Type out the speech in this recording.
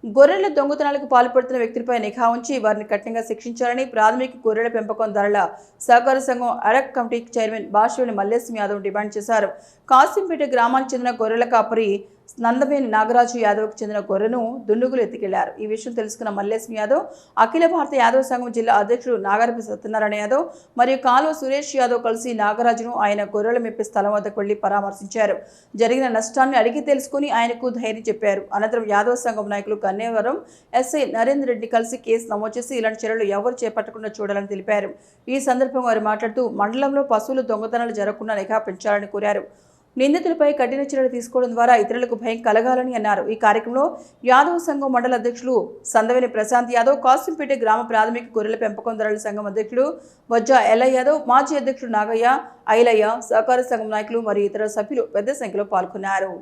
గొర్రెల దొంగతనాలకు పాల్పడుతున్న వ్యక్తులపై నిఘా ఉంచి వారిని కఠినంగా శిక్షించాలని ప్రాథమిక గొర్రెల పెంపకందారుల సహకార సంఘం ad hoc committee chairman Bhashaveni Mallesham Yadav demand చేశారు. కాసింపేట గ్రామానికి చెందిన గొర్రెల కాపరి నందవేని నాగరాజు యాదవ్కు చెందిన గొర్రెను దుండుగులు ఎత్తుకెళ్లారు. ఈ విషయం తెలుసుకున్న మల్లేశం యాదవ్ అఖిల భారత యాదవ్ సంఘం జిల్లా అధ్యక్షుడు నాగరపి సత్యనారాయణ యాదవ్ మరియు కాలువ సురేష్ యాదవ్ కలిసి నాగరాజును ఆయన గొర్రెల మెప్పే స్థలం వద్దకు వెళ్లి పరామర్శించారు. జరిగిన నష్టాన్ని అడిగి తెలుసుకుని ఆయనకు ధైర్యం చెప్పారు. అనంతరం యాదవ్ సంఘం నాయకులు కన్నేవరం ఎస్ఐ నరేంద్ర రెడ్డి కలిసి కేసు నమోదు చేసి ఇలాంటి చర్యలు ఎవరు చేపట్టకుండా చూడాలని తెలిపారు. ఈ సందర్భంగా వారు మాట్లాడుతూ మండలంలో పశువుల దొంగతనాలు జరగకుండా నిఘా పెంచాలని కోరారు. నిందితులపై కఠిన చర్యలు తీసుకోవడం ద్వారా ఇతరులకు భయం కలగాలని అన్నారు. ఈ కార్యక్రమంలో యాదవ్ సంఘం మండల అధ్యక్షులు సందవేని ప్రశాంత్ యాదవ్, కాసింపేట గ్రామ ప్రాథమిక గొర్రెల పెంపకందారుల సంఘం అధ్యక్షుడు వజ్జా ఎల్లయ్య యాదవ్, మాజీ అధ్యక్షుడు నాగయ్య, ఐలయ్య, సహకార సంఘం నాయకులు మరియు ఇతర సభ్యులు పెద్ద సంఖ్యలో పాల్గొన్నారు.